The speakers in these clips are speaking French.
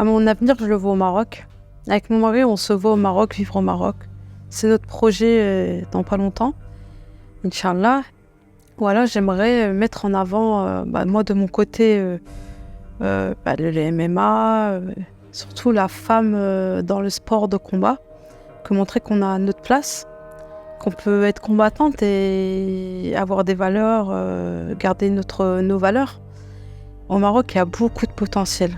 Mon avenir, je le vois au Maroc. Avec mon mari, on se voit au Maroc, vivre au Maroc. C'est notre projet dans pas longtemps, Inch'Allah. Voilà, j'aimerais mettre en avant, moi de mon côté, le MMA, surtout la femme dans le sport de combat, que montrer qu'on a notre place, qu'on peut être combattante et avoir des valeurs, garder nos valeurs. Au Maroc, il y a beaucoup de potentiel.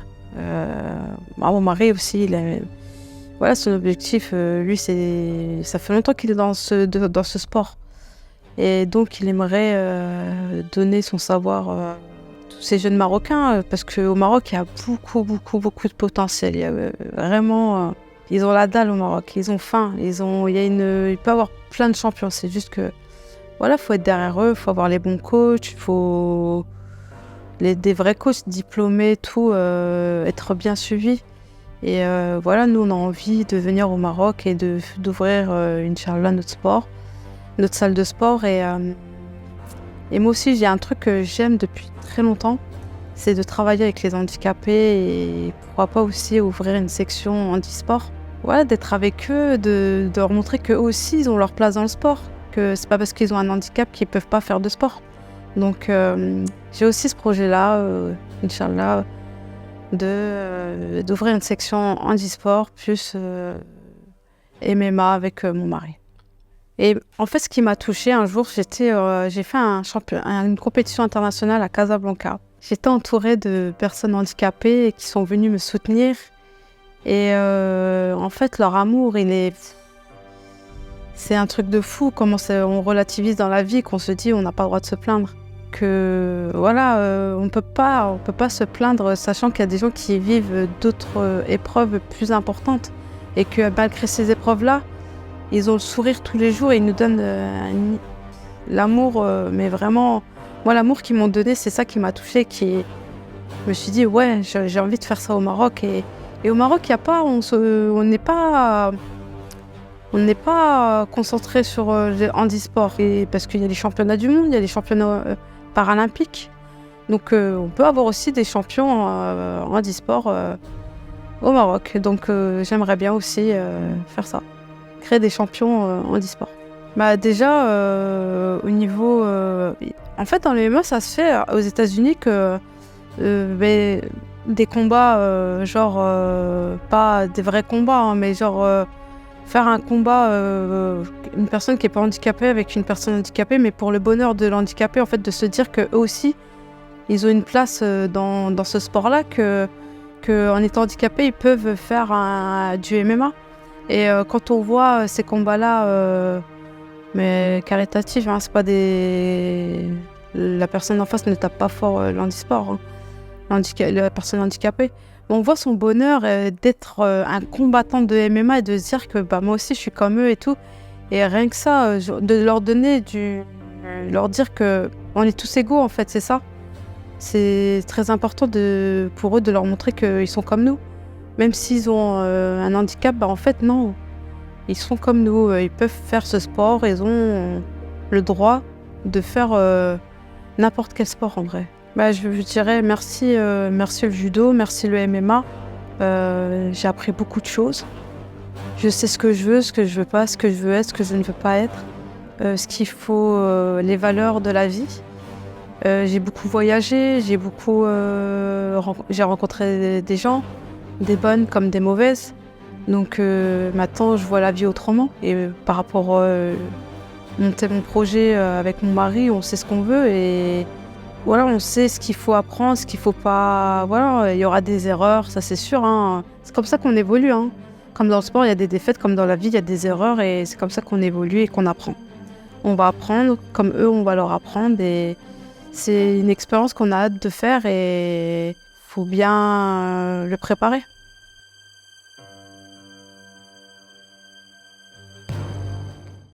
Mon mari aussi, voilà, son objectif, lui, ça fait longtemps qu'il est dans ce sport. Et donc, il aimerait donner son savoir à tous ces jeunes Marocains, parce qu'au Maroc, il y a beaucoup, beaucoup, beaucoup de potentiel. Il y a vraiment... ils ont la dalle au Maroc, ils ont faim, il peut y avoir plein de champions. C'est juste que, voilà, il faut être derrière eux, il faut avoir les bons coachs, il faut... des vrais coachs diplômés, tout, être bien suivis. Et voilà, nous, on a envie de venir au Maroc et d'ouvrir, Inch'Allah, notre salle de sport. Et moi aussi, j'ai un truc que j'aime depuis très longtemps, c'est de travailler avec les handicapés et pourquoi pas aussi ouvrir une section handisport. Voilà, d'être avec eux, de leur montrer qu'eux aussi, ils ont leur place dans le sport, que c'est pas parce qu'ils ont un handicap qu'ils peuvent pas faire de sport. Donc, j'ai aussi ce projet-là, Inch'Allah, d'ouvrir une section handisport plus MMA avec mon mari. Et en fait, ce qui m'a touchée, un jour, j'ai fait une compétition internationale à Casablanca. J'étais entourée de personnes handicapées qui sont venues me soutenir. Et en fait, leur amour, c'est un truc de fou, comment on relativise dans la vie, qu'on se dit on n'a pas le droit de se plaindre. Que voilà, on peut pas se plaindre, sachant qu'il y a des gens qui vivent d'autres épreuves plus importantes. Et que malgré ces épreuves-là, ils ont le sourire tous les jours et ils nous donnent l'amour, mais vraiment, moi l'amour qu'ils m'ont donné, c'est ça qui m'a touchée, je me suis dit ouais, j'ai envie de faire ça au Maroc. Et au Maroc, on n'est pas concentré sur les handisports, parce qu'il y a les championnats du monde, il y a les championnats paralympiques. Donc on peut avoir aussi des champions handisport au Maroc. Donc j'aimerais bien aussi faire ça. Créer des champions handisport. Déjà, au niveau... en fait, dans le MMA, ça se fait aux États-Unis que des combats, pas des vrais combats, hein, mais faire un combat, une personne qui n'est pas handicapée avec une personne handicapée, mais pour le bonheur de l'handicapé, en fait, de se dire qu'eux aussi, ils ont une place dans ce sport-là, qu'en étant handicapés, ils peuvent faire du MMA. Et quand on voit ces combats-là, mais caritatifs, hein, c'est pas la personne en face ne tape pas fort l'handisport, hein, la personne handicapée. On voit son bonheur d'être un combattant de MMA et de se dire que moi aussi je suis comme eux et tout. Et rien que ça, de leur donner leur dire que on est tous égaux en fait, c'est ça. C'est très important pour eux de leur montrer qu'ils sont comme nous. Même s'ils ont un handicap, en fait, non. Ils sont comme nous, ils peuvent faire ce sport, ils ont le droit de faire n'importe quel sport, en vrai. Je dirais merci le judo, merci le MMA. J'ai appris beaucoup de choses. Je sais ce que je veux, ce que je veux pas, ce que je veux être, ce que je ne veux pas être. Ce qu'il faut, les valeurs de la vie. J'ai beaucoup voyagé, j'ai rencontré des gens, des bonnes comme des mauvaises. Donc maintenant, je vois la vie autrement. Et par rapport à monter mon projet avec mon mari, on sait ce qu'on veut et voilà, on sait ce qu'il faut apprendre, ce qu'il faut pas. Voilà, il y aura des erreurs, ça c'est sûr, hein. C'est comme ça qu'on évolue, hein. Comme dans le sport, il y a des défaites, comme dans la vie, il y a des erreurs et c'est comme ça qu'on évolue et qu'on apprend. On va apprendre, comme eux, on va leur apprendre et c'est une expérience qu'on a hâte de faire et faut bien le préparer.